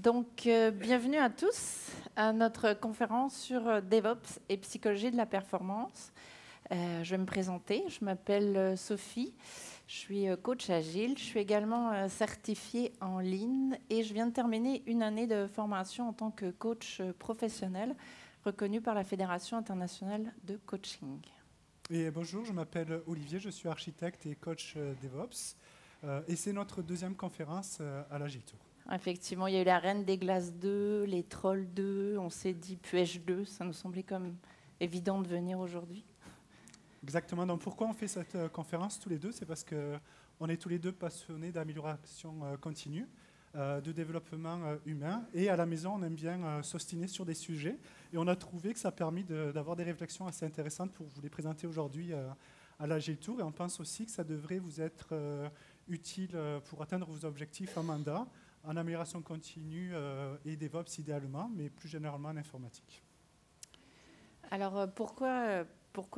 Bienvenue à tous à notre conférence sur DevOps et psychologie de la performance. Je vais me présenter, je m'appelle Sophie, je suis coach agile, je suis également certifiée en ligne et je viens de terminer une année de formation en tant que coach professionnel reconnu par la Fédération internationale de coaching. Et bonjour, je m'appelle Olivier, je suis architecte et coach DevOps et c'est notre deuxième conférence à l'Agile Tour. Effectivement, il y a eu la Reine des Glaces 2, les Trolls 2, on s'est dit Puège 2, ça nous semblait comme évident de venir aujourd'hui. Exactement, donc pourquoi on fait cette conférence tous les deux? C'est parce qu'on est tous les deux passionnés d'amélioration continue, de développement humain, et à la maison on aime bien s'ostiner sur des sujets, et on a trouvé que ça a permis d'avoir des réflexions assez intéressantes pour vous les présenter aujourd'hui à l'Agile Tour, et on pense aussi que ça devrait vous être utile pour atteindre vos objectifs en mandat, en amélioration continue et DevOps idéalement, mais plus généralement en informatique. Alors pourquoi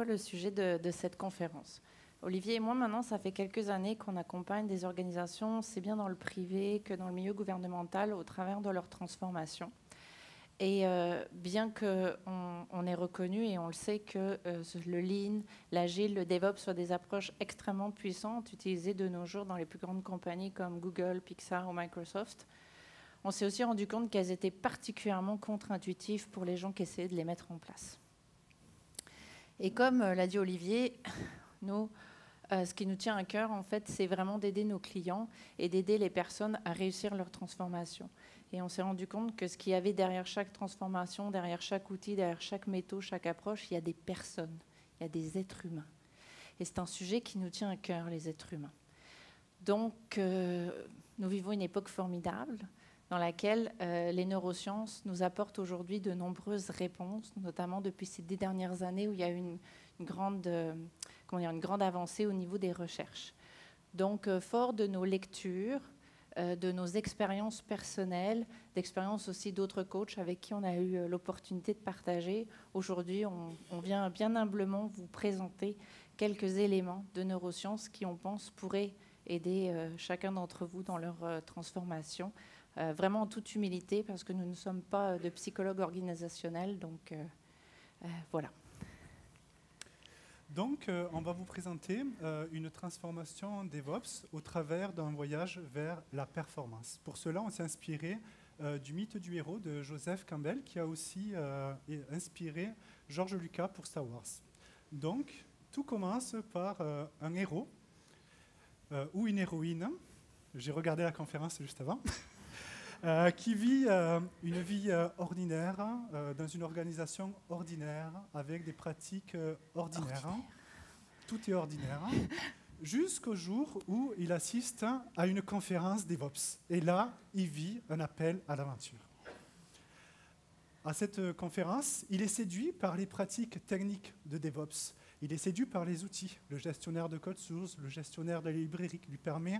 le sujet de cette conférence? Olivier et moi, maintenant, ça fait quelques années qu'on accompagne des organisations, aussi bien dans le privé que dans le milieu gouvernemental, au travers de leur transformation. Et bien qu'on ait reconnu, et on le sait, que le Lean, l'Agile, le DevOps soient des approches extrêmement puissantes, utilisées de nos jours dans les plus grandes compagnies comme Google, Pixar ou Microsoft, on s'est aussi rendu compte qu'elles étaient particulièrement contre-intuitives pour les gens qui essayaient de les mettre en place. Et comme l'a dit Olivier, nous, ce qui nous tient à cœur, en fait, c'est vraiment d'aider nos clients et d'aider les personnes à réussir leur transformation. Et on s'est rendu compte que ce qu'il y avait derrière chaque transformation, derrière chaque outil, derrière chaque méthode, chaque approche, il y a des personnes, il y a des êtres humains. Et c'est un sujet qui nous tient à cœur, les êtres humains. Donc, nous vivons une époque formidable dans laquelle les neurosciences nous apportent aujourd'hui de nombreuses réponses, notamment depuis ces 10 dernières années où il y a eu une grande avancée au niveau des recherches. Donc, fort de nos lectures, de nos expériences personnelles, d'expériences aussi d'autres coachs avec qui on a eu l'opportunité de partager, aujourd'hui, on vient bien humblement vous présenter quelques éléments de neurosciences qui, on pense, pourraient aider chacun d'entre vous dans leur transformation, vraiment en toute humilité, parce que nous ne sommes pas de psychologues organisationnels, donc voilà. Donc, on va vous présenter une transformation DevOps au travers d'un voyage vers la performance. Pour cela, on s'est inspiré du mythe du héros de Joseph Campbell, qui a aussi inspiré George Lucas pour Star Wars. Donc, tout commence par un héros ou une héroïne, j'ai regardé la conférence juste avant, qui vit une vie ordinaire dans une organisation ordinaire avec des pratiques ordinaires. Tout est ordinaire. Jusqu'au jour où il assiste à une conférence DevOps. Et là, il vit un appel à l'aventure. À cette conférence, il est séduit par les pratiques techniques de DevOps. Il est séduit par les outils, le gestionnaire de code source, le gestionnaire de la librairie qui lui permet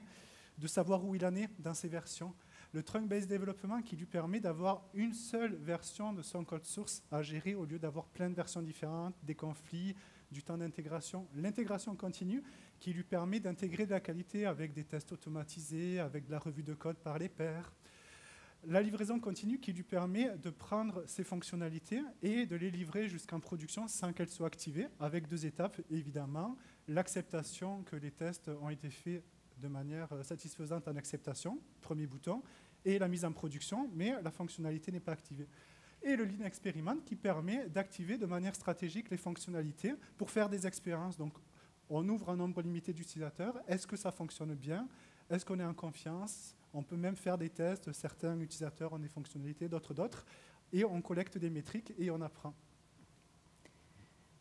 de savoir où il en est dans ses versions, le trunk-based development qui lui permet d'avoir une seule version de son code source à gérer au lieu d'avoir plein de versions différentes, des conflits, du temps d'intégration. L'intégration continue qui lui permet d'intégrer de la qualité avec des tests automatisés, avec de la revue de code par les pairs. La livraison continue qui lui permet de prendre ces fonctionnalités et de les livrer jusqu'en production sans qu'elles soient activées, avec 2 étapes, évidemment, l'acceptation que les tests ont été faits de manière satisfaisante en acceptation, premier bouton, et la mise en production, mais la fonctionnalité n'est pas activée. Et le Lean Experiment qui permet d'activer de manière stratégique les fonctionnalités pour faire des expériences. Donc, on ouvre un nombre limité d'utilisateurs. Est-ce que ça fonctionne bien? Est-ce qu'on est en confiance? On peut même faire des tests. Certains utilisateurs ont des fonctionnalités, d'autres. Et on collecte des métriques et on apprend.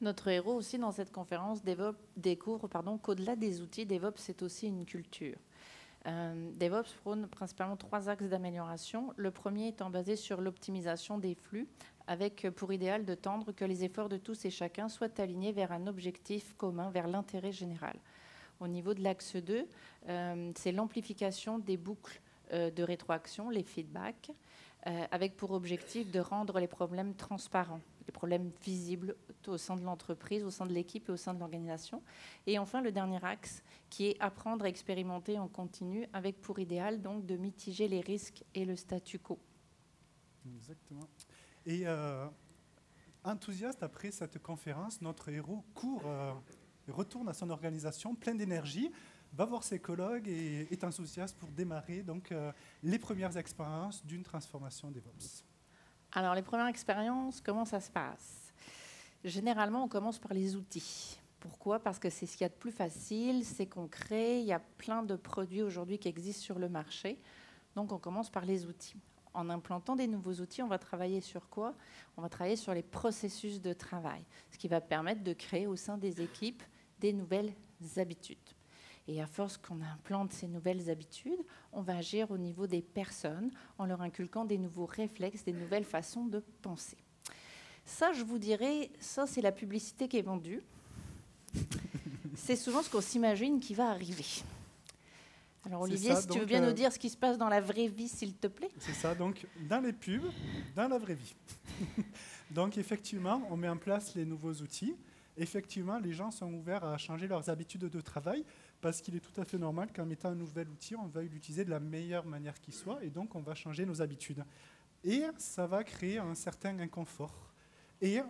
Notre héros aussi dans cette conférence découvre qu'au-delà des outils, DevOps c'est aussi une culture. DevOps prône principalement 3 axes d'amélioration. Le premier étant basé sur l'optimisation des flux, avec pour idéal de tendre que les efforts de tous et chacun soient alignés vers un objectif commun, vers l'intérêt général. Au niveau de l'axe 2, c'est l'amplification des boucles de rétroaction, les feedbacks, avec pour objectif de rendre les problèmes transparents, les problèmes visibles au sein de l'entreprise, au sein de l'équipe et au sein de l'organisation. Et enfin, le dernier axe, qui est apprendre à expérimenter en continu, avec pour idéal donc de mitiger les risques et le statu quo. Exactement. Et enthousiaste après cette conférence, notre héros court, retourne à son organisation plein d'énergie, va voir ses collègues et est enthousiaste pour démarrer donc, les premières expériences d'une transformation DevOps. Alors, les premières expériences, comment ça se passe? Généralement, on commence par les outils. Pourquoi? Parce que c'est ce qu'il y a de plus facile, c'est concret, il y a plein de produits aujourd'hui qui existent sur le marché. Donc, on commence par les outils. En implantant des nouveaux outils, on va travailler sur quoi? On va travailler sur les processus de travail, ce qui va permettre de créer au sein des équipes des nouvelles habitudes. Et à force qu'on implante ces nouvelles habitudes, on va agir au niveau des personnes en leur inculquant des nouveaux réflexes, des nouvelles façons de penser. Ça, je vous dirais, ça c'est la publicité qui est vendue. C'est souvent ce qu'on s'imagine qui va arriver. Alors Olivier, si tu veux bien nous dire ce qui se passe dans la vraie vie, s'il te plaît. C'est ça, donc dans les pubs, dans la vraie vie. Donc effectivement, on met en place les nouveaux outils. Effectivement, les gens sont ouverts à changer leurs habitudes de travail parce qu'il est tout à fait normal qu'en mettant un nouvel outil, on veuille l'utiliser de la meilleure manière qui soit et donc on va changer nos habitudes. Et ça va créer un certain inconfort. Et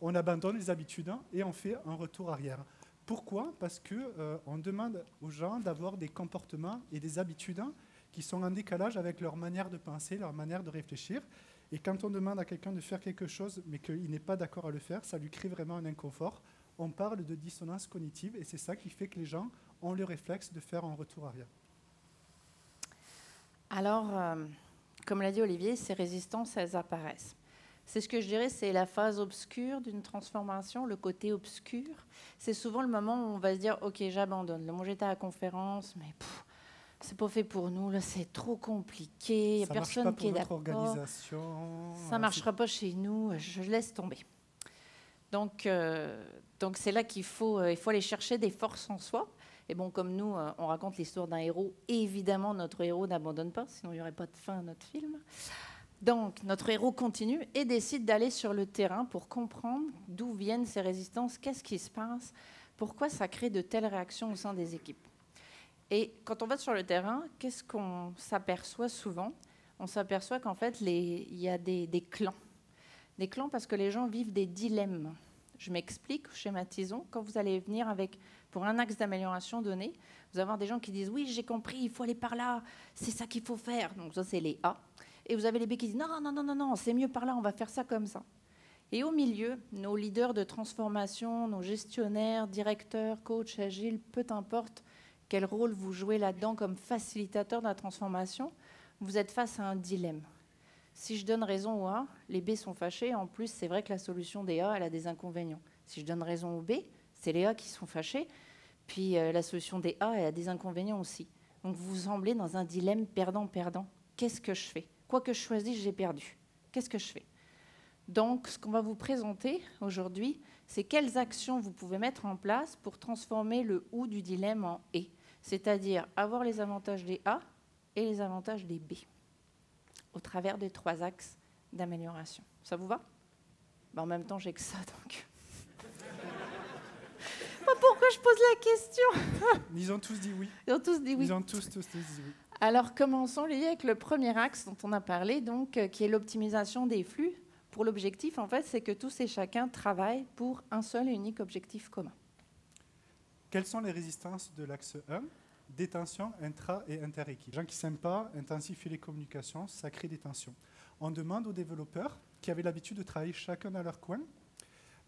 on abandonne les habitudes et on fait un retour arrière. Pourquoi? Parce qu'on demande aux gens d'avoir des comportements et des habitudes qui sont en décalage avec leur manière de penser, leur manière de réfléchir. Et quand on demande à quelqu'un de faire quelque chose, mais qu'il n'est pas d'accord à le faire, ça lui crée vraiment un inconfort. On parle de dissonance cognitive et c'est ça qui fait que les gens ont le réflexe de faire un retour arrière. Alors, comme l'a dit Olivier, ces résistances, elles apparaissent. C'est ce que je dirais, c'est la phase obscure d'une transformation, le côté obscur. C'est souvent le moment où on va se dire « Ok, j'abandonne. Moi, j'étais à la conférence, mais c'est pas fait pour nous. Là, c'est trop compliqué. Il n'y a personne qui est d'accord. Ça ne marchera pas chez nous. Je laisse tomber. » Donc c'est là qu'il faut aller chercher des forces en soi. Et bon, comme nous, on raconte l'histoire d'un héros, évidemment, notre héros n'abandonne pas, sinon il n'y aurait pas de fin à notre film. Donc, notre héros continue et décide d'aller sur le terrain pour comprendre d'où viennent ces résistances, qu'est-ce qui se passe, pourquoi ça crée de telles réactions au sein des équipes. Et quand on va sur le terrain, qu'est-ce qu'on s'aperçoit souvent? On s'aperçoit qu'en fait, il y a des clans. Des clans parce que les gens vivent des dilemmes. Je m'explique, schématisons. Quand vous allez venir pour un axe d'amélioration donné, vous allez avoir des gens qui disent « Oui, j'ai compris, il faut aller par là, c'est ça qu'il faut faire. » Donc ça, c'est les A. Et vous avez les B qui disent « Non, c'est mieux par là, on va faire ça comme ça. » Et au milieu, nos leaders de transformation, nos gestionnaires, directeurs, coachs, agiles, peu importe quel rôle vous jouez là-dedans comme facilitateur de la transformation, vous êtes face à un dilemme. Si je donne raison au A, les B sont fâchés. En plus, c'est vrai que la solution des A, elle a des inconvénients. Si je donne raison aux B, c'est les A qui sont fâchés. Puis la solution des A, elle a des inconvénients aussi. Donc vous semblez dans un dilemme perdant-perdant. Qu'est-ce que je fais? Quoi que je choisisse, j'ai perdu. Qu'est-ce que je fais? Donc, ce qu'on va vous présenter aujourd'hui, c'est quelles actions vous pouvez mettre en place pour transformer le « ou » du dilemme en « et », c'est-à-dire avoir les avantages des A et les avantages des B, au travers des 3 axes d'amélioration. Ça vous va? En même temps, j'ai que ça, donc... Pourquoi je pose la question? Ils ont tous dit oui. Ils ont tous dit oui. Ils ont tous dit oui. Alors, commençons avec le premier axe dont on a parlé, donc, qui est l'optimisation des flux. Pour l'objectif, en fait, c'est que tous et chacun travaillent pour un seul et unique objectif commun. Quelles sont les résistances de l'axe 1? Des tensions intra- et inter-équipe. Les gens qui ne s'aiment pas intensifient les communications, ça crée des tensions. On demande aux développeurs qui avaient l'habitude de travailler chacun dans leur coin,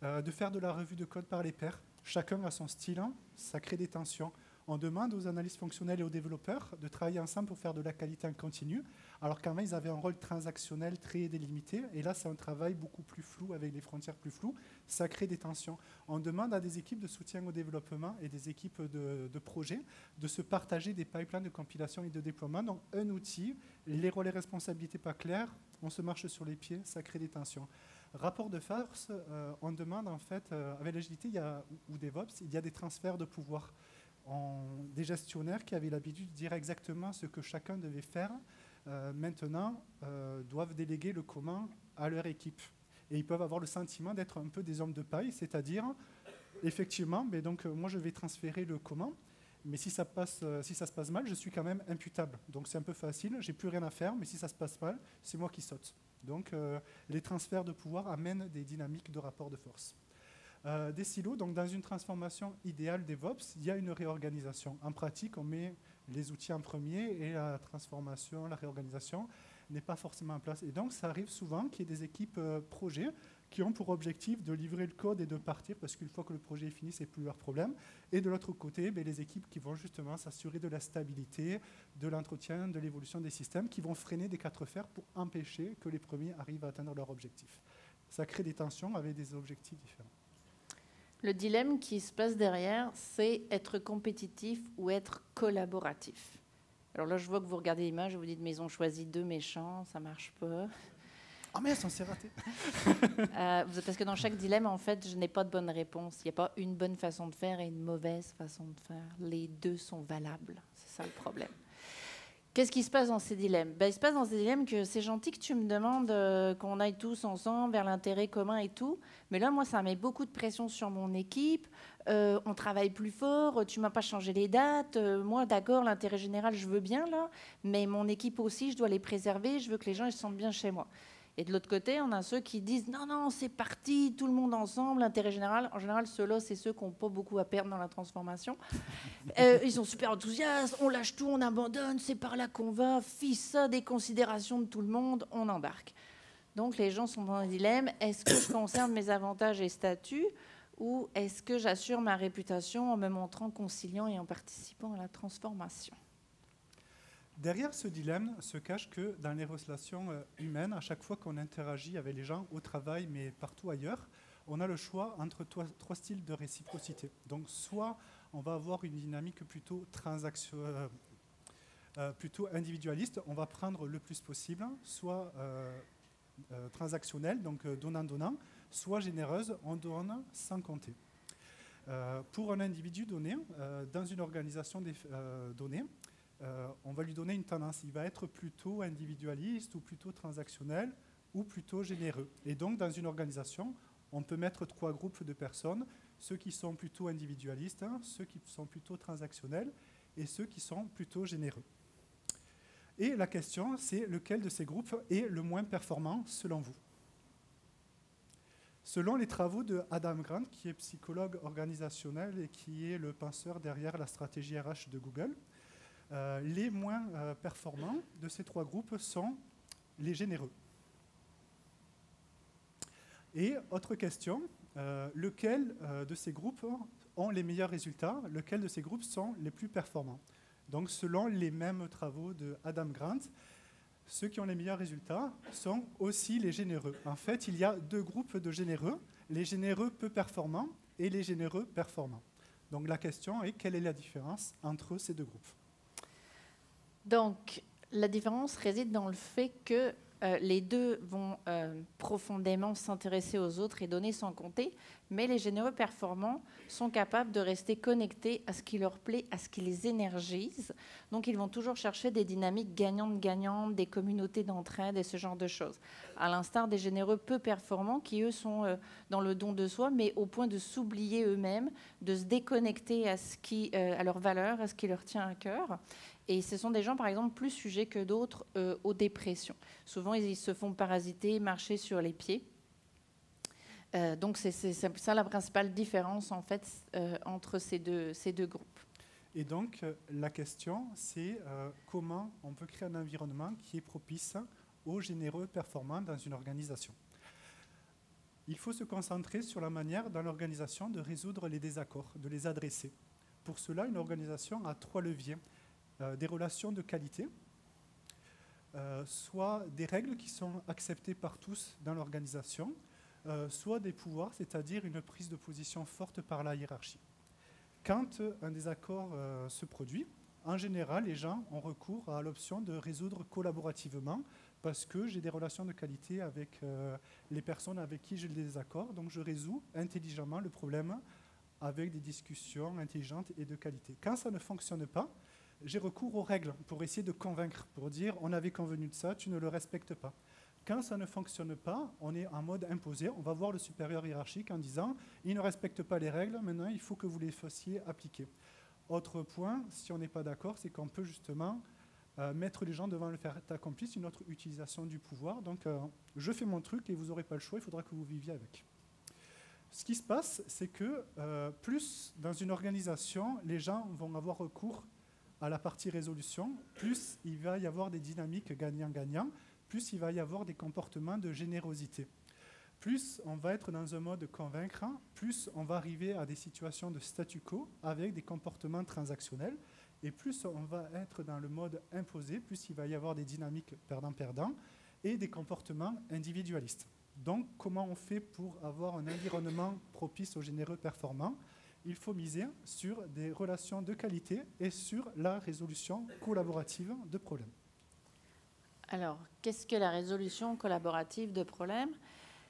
de faire de la revue de code par les pairs. Chacun a son style, ça crée des tensions. On demande aux analystes fonctionnels et aux développeurs de travailler ensemble pour faire de la qualité en continu, alors qu'avant, ils avaient un rôle transactionnel très délimité. Et là, c'est un travail beaucoup plus flou, avec des frontières plus floues. Ça crée des tensions. On demande à des équipes de soutien au développement et des équipes de projet de se partager des pipelines de compilation et de déploiement. Donc, un outil, les rôles et responsabilités pas clairs, on se marche sur les pieds, ça crée des tensions. Rapport de force, on demande en fait, avec l'agilité ou DevOps, il y a des transferts de pouvoir. Des gestionnaires qui avaient l'habitude de dire exactement ce que chacun devait faire, maintenant doivent déléguer le comment à leur équipe. Et ils peuvent avoir le sentiment d'être un peu des hommes de paille, c'est-à-dire, effectivement, mais donc, moi je vais transférer le comment, mais si ça se passe mal, je suis quand même imputable. Donc c'est un peu facile, j'ai plus rien à faire, mais si ça se passe mal, c'est moi qui saute. Donc les transferts de pouvoir amènent des dynamiques de rapport de force. Des silos, donc dans une transformation idéale DevOps, il y a une réorganisation. En pratique, on met les outils en premier et la transformation, la réorganisation n'est pas forcément en place. Et donc ça arrive souvent qu'il y ait des équipes projets qui ont pour objectif de livrer le code et de partir, parce qu'une fois que le projet est fini, c'est plus leur problème. Et de l'autre côté, les équipes qui vont justement s'assurer de la stabilité, de l'entretien, de l'évolution des systèmes, qui vont freiner des quatre fers pour empêcher que les premiers arrivent à atteindre leur objectif. Ça crée des tensions avec des objectifs différents. Le dilemme qui se passe derrière, c'est être compétitif ou être collaboratif. Alors là, je vois que vous regardez l'image et vous dites, mais ils ont choisi deux méchants, ça marche pas. Ah mais on s'est raté. Parce que dans chaque dilemme, en fait, je n'ai pas de bonne réponse. Il n'y a pas une bonne façon de faire et une mauvaise façon de faire. Les deux sont valables. C'est ça le problème. Qu'est-ce qui se passe dans ces dilemmes? Il se passe dans ces dilemmes que c'est gentil que tu me demandes qu'on aille tous ensemble vers l'intérêt commun et tout. Mais là, moi, ça met beaucoup de pression sur mon équipe. On travaille plus fort. Tu m'as pas changé les dates. Moi, d'accord, l'intérêt général, je veux bien, là. Mais mon équipe aussi, je dois les préserver. Je veux que les gens ils se sentent bien chez moi. Et de l'autre côté, on a ceux qui disent non, non, c'est parti, tout le monde ensemble, l'intérêt général. En général, ceux-là, c'est ceux qui n'ont pas beaucoup à perdre dans la transformation. Ils sont super enthousiastes, on lâche tout, on abandonne, c'est par là qu'on va, fils ça, des considérations de tout le monde, on embarque. Donc les gens sont dans un dilemme, est-ce que je conserve mes avantages et statuts ou est-ce que j'assure ma réputation en me montrant conciliant et en participant à la transformation? Derrière ce dilemme se cache que dans les relations humaines, à chaque fois qu'on interagit avec les gens au travail, mais partout ailleurs, on a le choix entre trois styles de réciprocité. Donc soit on va avoir une dynamique plutôt plutôt individualiste, on va prendre le plus possible, soit transactionnelle, donc donnant-donnant, soit généreuse, on donne sans compter. Pour un individu donné, dans une organisation donnée, on va lui donner une tendance. Il va être plutôt individualiste ou plutôt transactionnel ou plutôt généreux. Et donc, dans une organisation, on peut mettre trois groupes de personnes, ceux qui sont plutôt individualistes, ceux qui sont plutôt transactionnels et ceux qui sont plutôt généreux. Et la question, c'est lequel de ces groupes est le moins performant selon vous? Selon les travaux de Adam Grant, qui est psychologue organisationnel et qui est le penseur derrière la stratégie RH de Google, les moins performants de ces trois groupes sont les généreux. Et autre question, lequel de ces groupes ont les meilleurs résultats? Lequel de ces groupes sont les plus performants? Donc selon les mêmes travaux de Adam Grant, ceux qui ont les meilleurs résultats sont aussi les généreux. En fait, il y a deux groupes de généreux, les généreux peu performants et les généreux performants. Donc la question est, quelle est la différence entre ces deux groupes? Donc, la différence réside dans le fait que les deux vont profondément s'intéresser aux autres et donner sans compter, mais les généreux performants sont capables de rester connectés à ce qui leur plaît, à ce qui les énergise. Donc, ils vont toujours chercher des dynamiques gagnantes-gagnantes, des communautés d'entraide et ce genre de choses. À l'instar des généreux peu performants qui, eux, sont dans le don de soi, mais au point de s'oublier eux-mêmes, de se déconnecter à leurs valeurs, à ce qui leur tient à cœur. Et ce sont des gens, par exemple, plus sujets que d'autres aux dépressions. Souvent, ils se font parasiter, marcher sur les pieds. Donc, c'est ça la principale différence, en fait, entre ces deux groupes. Et donc, la question, c'est comment on peut créer un environnement qui est propice aux généreux performants dans une organisation. Il faut se concentrer sur la manière dans l'organisation de résoudre les désaccords, de les adresser. Pour cela, une organisation a trois leviers. Des relations de qualité, soit des règles qui sont acceptées par tous dans l'organisation, soit des pouvoirs, c'est-à-dire une prise de position forte par la hiérarchie. Quand un désaccord se produit, en général, les gens ont recours à l'option de résoudre collaborativement parce que j'ai des relations de qualité avec les personnes avec qui j'ai des désaccords, donc je résous intelligemment le problème avec des discussions intelligentes et de qualité. Quand ça ne fonctionne pas, j'ai recours aux règles pour essayer de convaincre, pour dire on avait convenu de ça, tu ne le respectes pas. Quand ça ne fonctionne pas, on est en mode imposé, on va voir le supérieur hiérarchique en disant il ne respecte pas les règles, maintenant il faut que vous les fassiez appliquer. Autre point, si on n'est pas d'accord, c'est qu'on peut justement mettre les gens devant le fait accompli, c'est une autre utilisation du pouvoir. Donc, je fais mon truc et vous n'aurez pas le choix, il faudra que vous viviez avec. Ce qui se passe, c'est que plus dans une organisation, les gens vont avoir recours à la partie résolution, plus il va y avoir des dynamiques gagnant-gagnant, plus il va y avoir des comportements de générosité. Plus on va être dans un mode convaincre, plus on va arriver à des situations de statu quo avec des comportements transactionnels, et plus on va être dans le mode imposé, plus il va y avoir des dynamiques perdant-perdant et des comportements individualistes. Donc, comment on fait pour avoir un environnement propice aux généreux performants? Il faut miser sur des relations de qualité et sur la résolution collaborative de problèmes. Alors, qu'est-ce que la résolution collaborative de problèmes?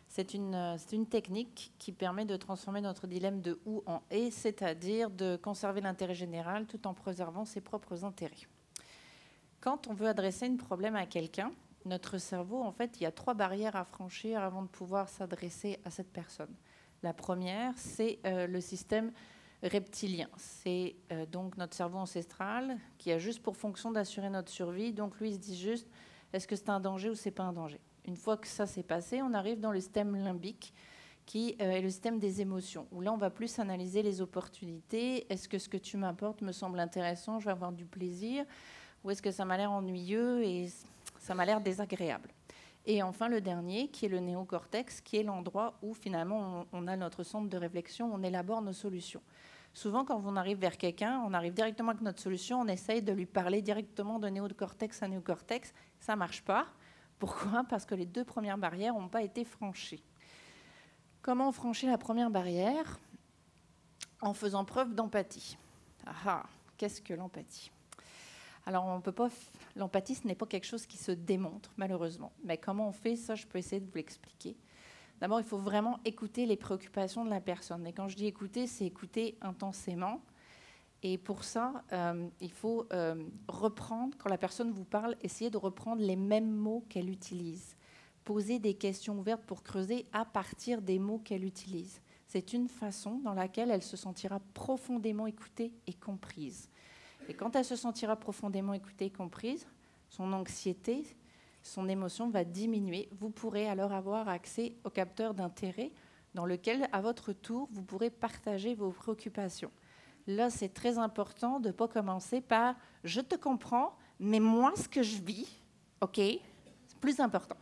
C'est une technique qui permet de transformer notre dilemme de ou en et, c'est-à-dire de conserver l'intérêt général tout en préservant ses propres intérêts. Quand on veut adresser un problème à quelqu'un, notre cerveau, en fait, il y a 3 barrières à franchir avant de pouvoir s'adresser à cette personne. La première, c'est le système reptilien. C'est donc notre cerveau ancestral qui a juste pour fonction d'assurer notre survie. Donc lui, il se dit juste, est-ce que c'est un danger ou c'est pas un danger? Une fois que ça s'est passé, on arrive dans le système limbique, qui est le système des émotions, où là, on va plus analyser les opportunités. Est-ce que ce que tu m'apportes me semble intéressant? Je vais avoir du plaisir? Ou est-ce que ça m'a l'air ennuyeux et ça m'a l'air désagréable? Et enfin, le dernier, qui est le néocortex, qui est l'endroit où, finalement, on a notre centre de réflexion, on élabore nos solutions. Souvent, quand on arrive vers quelqu'un, on arrive directement avec notre solution, on essaye de lui parler directement de néocortex à néocortex. Ça ne marche pas. Pourquoi? Parce que les 2 premières barrières n'ont pas été franchies. Comment on franchit la première barrière? En faisant preuve d'empathie. Ah, qu'est-ce que l'empathie? Alors, on peut pas. L'empathie, ce n'est pas quelque chose qui se démontre, malheureusement. Mais comment on fait ça? Je peux essayer de vous l'expliquer. D'abord, il faut vraiment écouter les préoccupations de la personne. Et quand je dis écouter, c'est écouter intensément. Et pour ça, il faut reprendre, quand la personne vous parle, essayer de reprendre les mêmes mots qu'elle utilise. Poser des questions ouvertes pour creuser à partir des mots qu'elle utilise. C'est une façon dans laquelle elle se sentira profondément écoutée et comprise. Et quand elle se sentira profondément écoutée et comprise, son anxiété, son émotion va diminuer. Vous pourrez alors avoir accès au capteur d'intérêt dans lequel, à votre tour, vous pourrez partager vos préoccupations. Là, c'est très important de ne pas commencer par « je te comprends, mais moi, ce que je vis, OK ?» C'est plus important.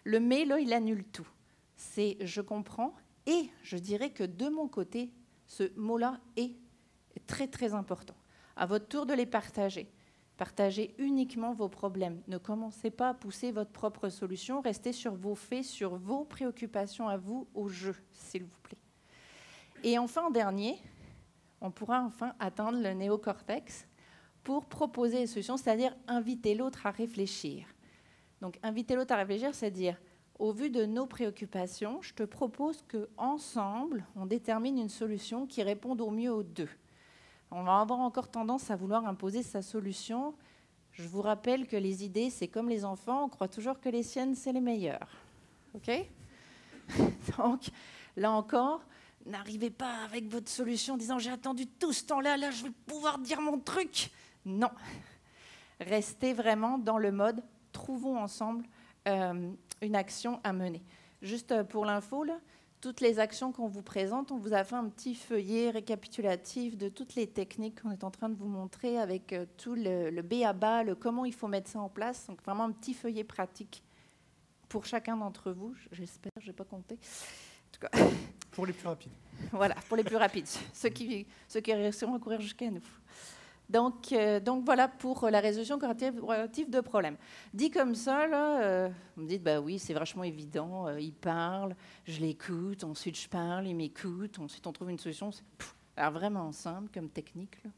Le « mais », là, il annule tout. C'est « je comprends » et je dirais que de mon côté, ce mot-là est très, très important. À votre tour de les partager. Partagez uniquement vos problèmes. Ne commencez pas à pousser votre propre solution. Restez sur vos faits, sur vos préoccupations à vous, au jeu, s'il vous plaît. Et enfin, en dernier, on pourra enfin atteindre le néocortex pour proposer des solutions, c'est-à-dire inviter l'autre à réfléchir. Donc, inviter l'autre à réfléchir, c'est dire, au vu de nos préoccupations, je te propose qu'ensemble, on détermine une solution qui réponde au mieux aux 2. On va avoir encore tendance à vouloir imposer sa solution. Je vous rappelle que les idées, c'est comme les enfants, on croit toujours que les siennes, c'est les meilleures. OK? Donc, là encore, n'arrivez pas avec votre solution en disant « j'ai attendu tout ce temps-là, là, je vais pouvoir dire mon truc ». Non. Restez vraiment dans le mode « trouvons ensemble une action à mener ». Juste pour l'info, là, toutes les actions qu'on vous présente, on vous a fait un petit feuillet récapitulatif de toutes les techniques qu'on est en train de vous montrer avec tout le B à bas, le comment il faut mettre ça en place. Donc vraiment un petit feuillet pratique pour chacun d'entre vous. J'espère, je n'ai pas compté. En tout cas, pour les plus rapides. Voilà, pour les plus rapides, ceux qui réussiront à courir jusqu'à nous. Donc voilà pour la résolution collaborative de problèmes. Dit comme ça, là, vous me dites, bah oui, c'est vachement évident, il parle, je l'écoute, ensuite je parle, il m'écoute, ensuite on trouve une solution. Alors vraiment simple comme technique, là.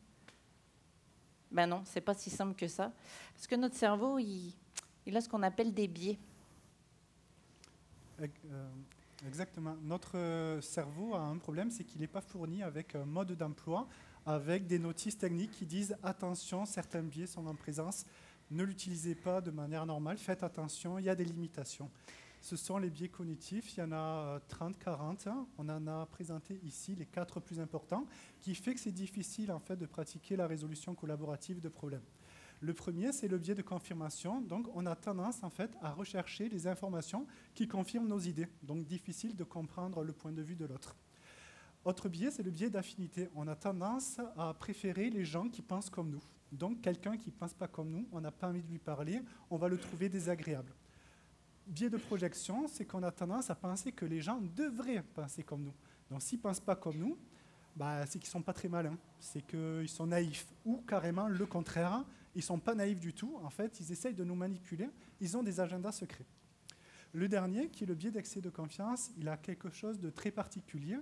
Ben non, c'est pas si simple que ça. Parce que notre cerveau, il a ce qu'on appelle des biais. Exactement. Notre cerveau a un problème, c'est qu'il n'est pas fourni avec un mode d'emploi, avec des notices techniques qui disent « attention, certains biais sont en présence, ne l'utilisez pas de manière normale, faites attention, il y a des limitations ». ce sont les biais cognitifs. Il y en a 30, 40. On en a présenté ici les 4 plus importants, qui fait que c'est difficile en fait, de pratiquer la résolution collaborative de problèmes. Le premier, c'est le biais de confirmation. Donc, on a tendance en fait, à rechercher les informations qui confirment nos idées. Donc, difficile de comprendre le point de vue de l'autre. Autre biais, c'est le biais d'affinité. On a tendance à préférer les gens qui pensent comme nous. Donc, quelqu'un qui ne pense pas comme nous, on n'a pas envie de lui parler, on va le trouver désagréable. Biais de projection, c'est qu'on a tendance à penser que les gens devraient penser comme nous. Donc, s'ils ne pensent pas comme nous, c'est qu'ils ne sont pas très malins, c'est qu'ils sont naïfs, ou carrément le contraire, ils ne sont pas naïfs du tout, en fait, ils essayent de nous manipuler, ils ont des agendas secrets. Le dernier, qui est le biais d'excès de confiance, il a quelque chose de très particulier,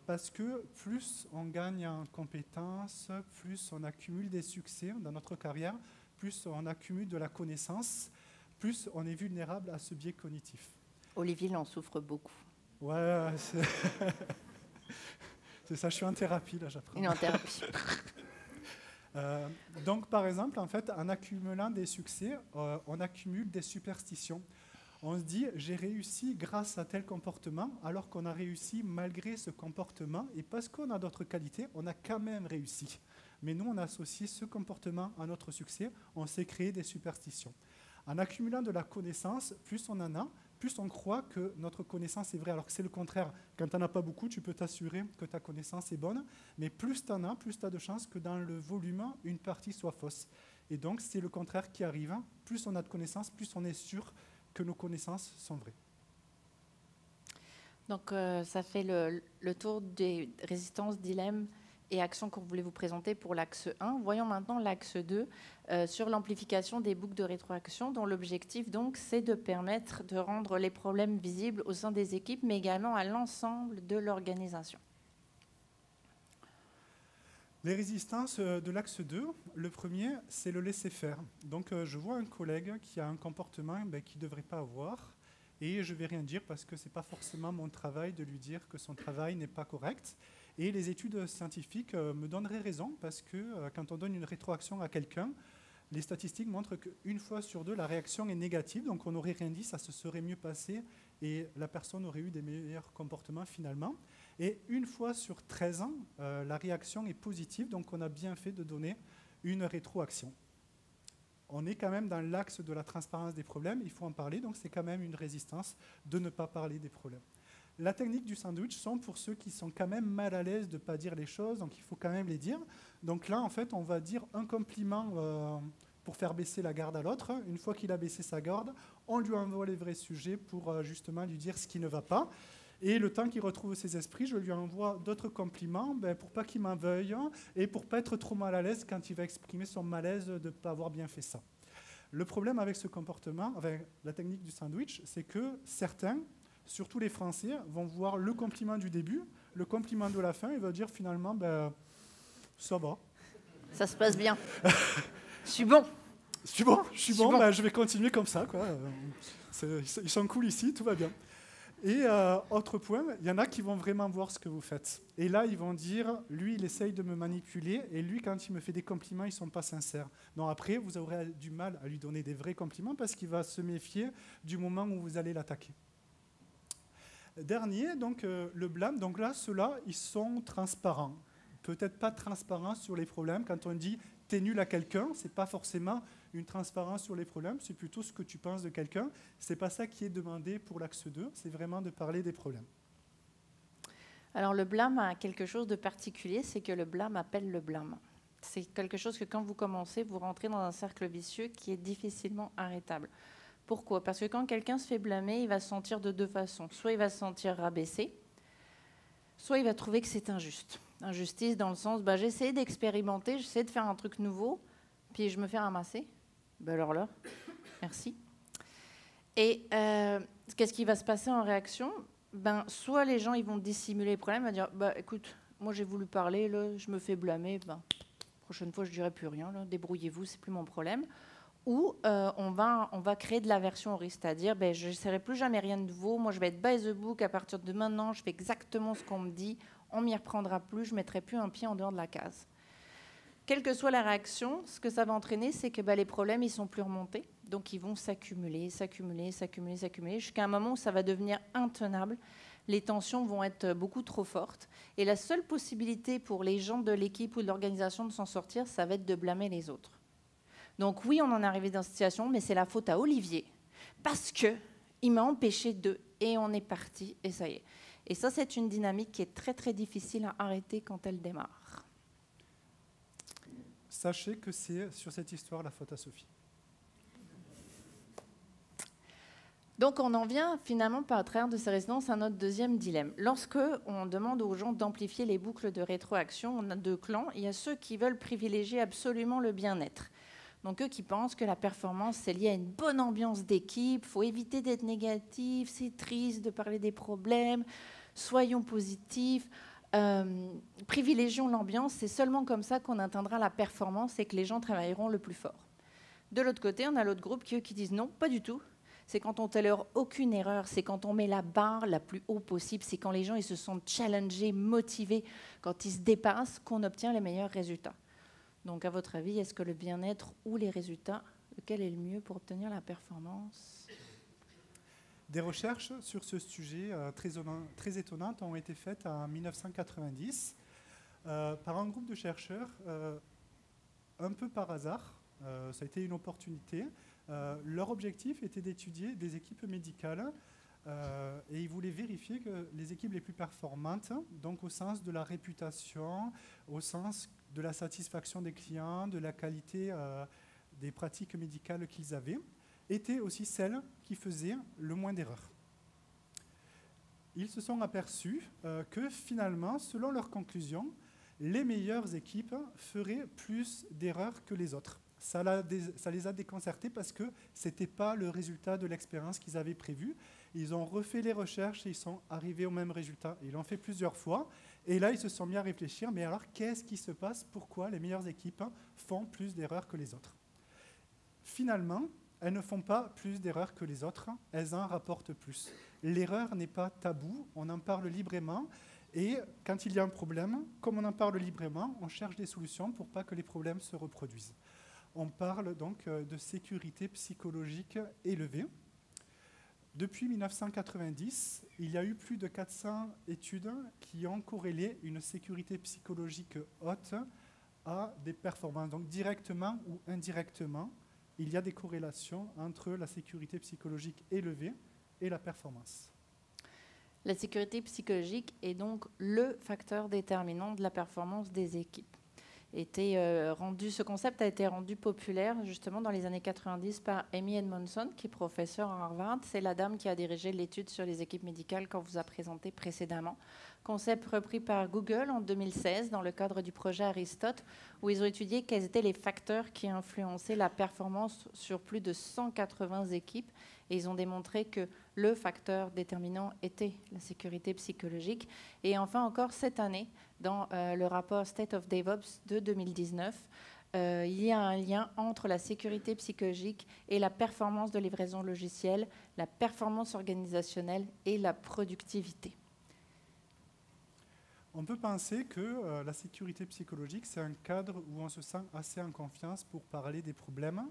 parce que plus on gagne en compétences, plus on accumule des succès dans notre carrière, plus on accumule de la connaissance, plus on est vulnérable à ce biais cognitif. Olivier, il en souffre beaucoup. Ouais, c'est ça, je suis en thérapie, là, j'apprends. Il est en thérapie. Donc, par exemple, en fait, en accumulant des succès, on accumule des superstitions. On se dit, j'ai réussi grâce à tel comportement, alors qu'on a réussi malgré ce comportement, et parce qu'on a d'autres qualités, on a quand même réussi. Mais nous, on a associé ce comportement à notre succès, on s'est créé des superstitions. En accumulant de la connaissance, plus on en a, plus on croit que notre connaissance est vraie, alors que c'est le contraire. Quand tu n'en as pas beaucoup, tu peux t'assurer que ta connaissance est bonne, mais plus tu en as, plus tu as de chances que dans le volume, une partie soit fausse. Et donc, c'est le contraire qui arrive. Plus on a de connaissances, plus on est sûr que nos connaissances sont vraies. Donc, ça fait le tour des résistances, dilemmes et actions qu'on voulait vous présenter pour l'axe 1. Voyons maintenant l'axe 2 sur l'amplification des boucles de rétroaction, dont l'objectif, donc, c'est de permettre de rendre les problèmes visibles au sein des équipes, mais également à l'ensemble de l'organisation. Les résistances de l'axe 2, le premier, c'est le laisser-faire. Donc, je vois un collègue qui a un comportement qu'il ne devrait pas avoir, et je ne vais rien dire parce que ce n'est pas forcément mon travail de lui dire que son travail n'est pas correct. Et les études scientifiques me donneraient raison parce que quand on donne une rétroaction à quelqu'un, les statistiques montrent qu'une fois sur deux, la réaction est négative, donc on n'aurait rien dit, ça se serait mieux passé et la personne aurait eu des meilleurs comportements finalement. Et une fois sur 13 ans, la réaction est positive, donc on a bien fait de donner une rétroaction. On est quand même dans l'axe de la transparence des problèmes, il faut en parler, donc c'est quand même une résistance de ne pas parler des problèmes. La technique du sandwich sont pour ceux qui sont quand même mal à l'aise de ne pas dire les choses, donc il faut quand même les dire. Donc là, en fait, on va dire un compliment pour faire baisser la garde à l'autre. Une fois qu'il a baissé sa garde, on lui envoie les vrais sujets pour justement lui dire ce qui ne va pas. Et le temps qu'il retrouve ses esprits, je lui envoie d'autres compliments pour pas qu'il m'en veuille et pour pas être trop mal à l'aise quand il va exprimer son malaise de ne pas avoir bien fait ça. Le problème avec ce comportement, avec la technique du sandwich, c'est que certains, surtout les Français, vont voir le compliment du début, le compliment de la fin, et vont dire finalement, ça va. Ça se passe bien. Je suis bon. Je suis bon, je vais continuer comme ça, quoi. Ils sont cool ici, tout va bien. Et autre point, il y en a qui vont vraiment voir ce que vous faites. Et là, ils vont dire, lui, il essaye de me manipuler, et lui, quand il me fait des compliments, ils ne sont pas sincères. Donc après, vous aurez du mal à lui donner des vrais compliments parce qu'il va se méfier du moment où vous allez l'attaquer. Dernier, donc le blâme. Donc là, ceux-là, ils sont transparents. Peut-être pas transparents sur les problèmes. Quand on dit « t'es nul à quelqu'un », ce n'est pas forcément une transparence sur les problèmes, c'est plutôt ce que tu penses de quelqu'un. Ce n'est pas ça qui est demandé pour l'axe 2, c'est vraiment de parler des problèmes. Alors le blâme a quelque chose de particulier, c'est que le blâme appelle le blâme. C'est quelque chose que quand vous commencez, vous rentrez dans un cercle vicieux qui est difficilement arrêtable. Pourquoi ? Parce que quand quelqu'un se fait blâmer, il va se sentir de deux façons. Soit il va se sentir rabaissé, soit il va trouver que c'est injuste. Injustice dans le sens, j'ai essayé d'expérimenter, j'essaie de faire un truc nouveau, puis je me fais ramasser. Alors là, merci. Et qu'est-ce qui va se passer en réaction ? Soit les gens ils vont dissimuler les problèmes, ils vont dire écoute, moi j'ai voulu parler, là, je me fais blâmer, prochaine fois je dirai plus rien, là, débrouillez-vous, c'est plus mon problème. Ou on va créer de l'aversion au risque, c'est-à-dire je n'essaierai plus jamais rien de nouveau, moi je vais être by the book à partir de maintenant, je fais exactement ce qu'on me dit, on m'y reprendra plus, je ne mettrai plus un pied en dehors de la case. Quelle que soit la réaction, ce que ça va entraîner, c'est que les problèmes ils sont plus remontés. Donc, ils vont s'accumuler, s'accumuler, s'accumuler, s'accumuler, jusqu'à un moment où ça va devenir intenable. Les tensions vont être beaucoup trop fortes. Et la seule possibilité pour les gens de l'équipe ou de l'organisation de s'en sortir, ça va être de blâmer les autres. Donc oui, on en est arrivé dans cette situation, mais c'est la faute à Olivier. Parce qu'il m'a empêché de... Et on est parti, et ça y est. Et ça, c'est une dynamique qui est très, très difficile à arrêter quand elle démarre. Sachez que c'est sur cette histoire la faute à Sophie. Donc on en vient finalement par travers de ces résidences à notre deuxième dilemme. Lorsque on demande aux gens d'amplifier les boucles de rétroaction, on a deux clans. Il y a ceux qui veulent privilégier absolument le bien-être. Donc eux qui pensent que la performance, c'est lié à une bonne ambiance d'équipe, il faut éviter d'être négatif, c'est triste de parler des problèmes, soyons positifs, privilégions l'ambiance, c'est seulement comme ça qu'on atteindra la performance et que les gens travailleront le plus fort. De l'autre côté, on a l'autre groupe qui disent non, pas du tout. C'est quand on ne tolère aucune erreur, c'est quand on met la barre la plus haut possible, c'est quand les gens ils se sentent challengés, motivés, quand ils se dépassent, qu'on obtient les meilleurs résultats. Donc, à votre avis, est-ce que le bien-être ou les résultats, lequel est le mieux pour obtenir la performance ? Des recherches sur ce sujet très étonnantes ont été faites en 1990 par un groupe de chercheurs, un peu par hasard. Ça a été une opportunité. Leur objectif était d'étudier des équipes médicales et ils voulaient vérifier que les équipes les plus performantes, donc au sens de la réputation, au sens de la satisfaction des clients, de la qualité des pratiques médicales qu'ils avaient, étaient aussi celles qui faisaient le moins d'erreurs. Ils se sont aperçus que finalement, selon leurs conclusions, les meilleures équipes feraient plus d'erreurs que les autres. Ça les a déconcertés parce que ce n'était pas le résultat de l'expérience qu'ils avaient prévu. Ils ont refait les recherches et ils sont arrivés au même résultat. Ils l'ont fait plusieurs fois. Et là, ils se sont mis à réfléchir, mais alors, qu'est-ce qui se passe? Pourquoi les meilleures équipes font plus d'erreurs que les autres? Finalement, elles ne font pas plus d'erreurs que les autres, elles en rapportent plus. L'erreur n'est pas tabou, on en parle librement. Et quand il y a un problème, comme on en parle librement, on cherche des solutions pour pas que les problèmes se reproduisent. On parle donc de sécurité psychologique élevée. Depuis 1990, il y a eu plus de 400 études qui ont corrélé une sécurité psychologique haute à des performances. Donc directement ou indirectement, il y a des corrélations entre la sécurité psychologique élevée et la performance. La sécurité psychologique est donc le facteur déterminant de la performance des équipes. Ce concept a été rendu populaire justement dans les années 90 par Amy Edmondson, qui est professeure à Harvard. C'est la dame qui a dirigé l'étude sur les équipes médicales qu'on vous a présenté précédemment. Concept repris par Google en 2016 dans le cadre du projet Aristote, où ils ont étudié quels étaient les facteurs qui influençaient la performance sur plus de 180 équipes. Et ils ont démontré que le facteur déterminant était la sécurité psychologique. Et enfin, encore cette année, dans le rapport State of DevOps de 2019, il y a un lien entre la sécurité psychologique et la performance de livraison logicielle, la performance organisationnelle et la productivité. On peut penser que la sécurité psychologique, c'est un cadre où on se sent assez en confiance pour parler des problèmes.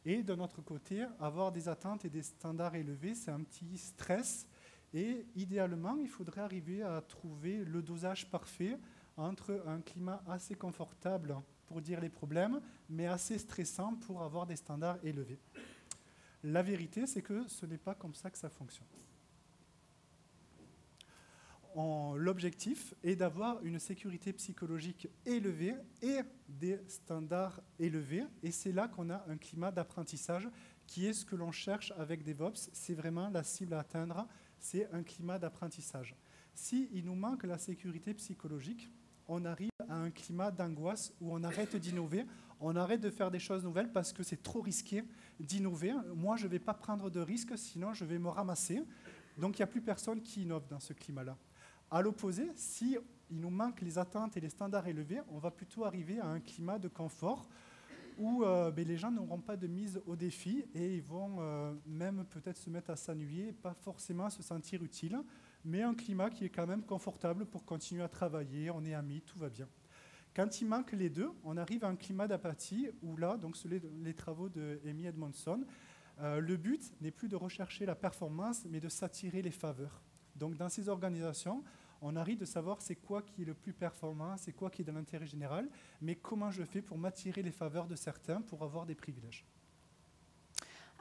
Et de notre côté, avoir des attentes et des standards élevés, c'est un petit stress. Et idéalement, il faudrait arriver à trouver le dosage parfait entre un climat assez confortable pour dire les problèmes, mais assez stressant pour avoir des standards élevés. La vérité, c'est que ce n'est pas comme ça que ça fonctionne. L'objectif est d'avoir une sécurité psychologique élevée et des standards élevés. Et c'est là qu'on a un climat d'apprentissage qui est ce que l'on cherche avec DevOps. C'est vraiment la cible à atteindre, c'est un climat d'apprentissage. S'il nous manque la sécurité psychologique, on arrive à un climat d'angoisse où on arrête d'innover, on arrête de faire des choses nouvelles parce que c'est trop risqué d'innover. Moi, je ne vais pas prendre de risques, sinon je vais me ramasser. Donc, il n'y a plus personne qui innove dans ce climat-là. À l'opposé, si il nous manque les attentes et les standards élevés, on va plutôt arriver à un climat de confort où les gens n'auront pas de mise au défi et ils vont même peut-être se mettre à s'ennuyer, pas forcément à se sentir utile, mais un climat qui est quand même confortable pour continuer à travailler, on est amis, tout va bien. Quand il manque les deux, on arrive à un climat d'apathie où là, donc les travaux de Amy Edmondson, Le but n'est plus de rechercher la performance, mais de s'attirer les faveurs. Donc dans ces organisations, on arrive de savoir c'est quoi qui est le plus performant, c'est quoi qui est de l'intérêt général, mais comment je fais pour m'attirer les faveurs de certains pour avoir des privilèges.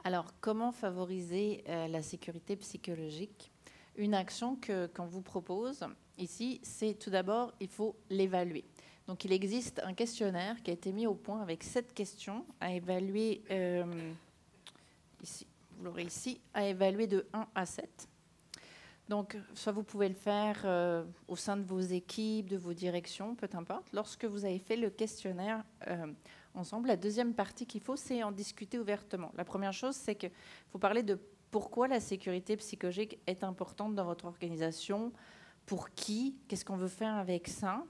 Alors, comment favoriser la sécurité psychologique? Une action qu'on vous propose ici, c'est tout d'abord, il faut l'évaluer. Donc, il existe un questionnaire qui a été mis au point avec 7 questions à évaluer, ici, vous l'aurez ici, à évaluer de 1 à 7. Donc, soit vous pouvez le faire au sein de vos équipes, de vos directions, peu importe. Lorsque vous avez fait le questionnaire ensemble, la deuxième partie qu'il faut, c'est en discuter ouvertement. La première chose, c'est qu'il faut parler de pourquoi la sécurité psychologique est importante dans votre organisation, pour qui, qu'est-ce qu'on veut faire avec ça.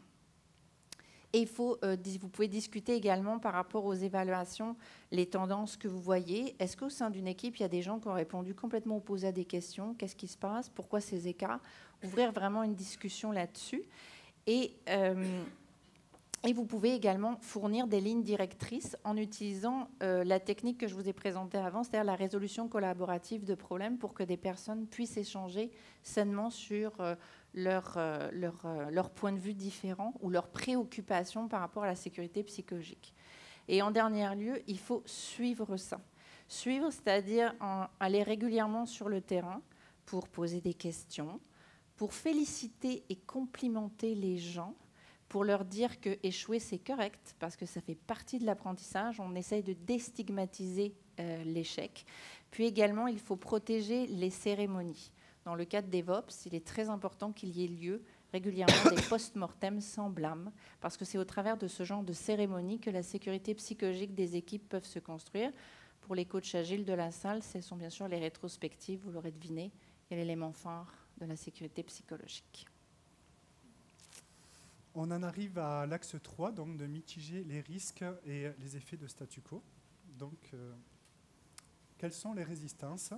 Et vous pouvez discuter également par rapport aux évaluations, les tendances que vous voyez. Est-ce qu'au sein d'une équipe, il y a des gens qui ont répondu complètement opposés à des questions? Qu'est-ce qui se passe? Pourquoi ces écarts? Ouvrir vraiment une discussion là-dessus. Et vous pouvez également fournir des lignes directrices en utilisant la technique que je vous ai présentée avant, c'est-à-dire la résolution collaborative de problèmes pour que des personnes puissent échanger sainement sur leur point de vue différent ou leurs préoccupations par rapport à la sécurité psychologique. Et en dernier lieu, il faut suivre ça. Suivre, c'est-à-dire aller régulièrement sur le terrain pour poser des questions, pour féliciter et complimenter les gens, pour leur dire que échouer, c'est correct, parce que ça fait partie de l'apprentissage. On essaye de déstigmatiser l'échec. Puis également, il faut protéger les cérémonies. Dans le cadre des VOPS, il est très important qu'il y ait lieu régulièrement des post-mortem sans blâme, parce que c'est au travers de ce genre de cérémonie que la sécurité psychologique des équipes peuvent se construire. Pour les coachs agiles de la salle, ce sont bien sûr les rétrospectives, vous l'aurez deviné, et l'élément phare de la sécurité psychologique. On en arrive à l'axe 3, donc de mitiger les risques et les effets de statu quo. Donc, quelles sont les résistances?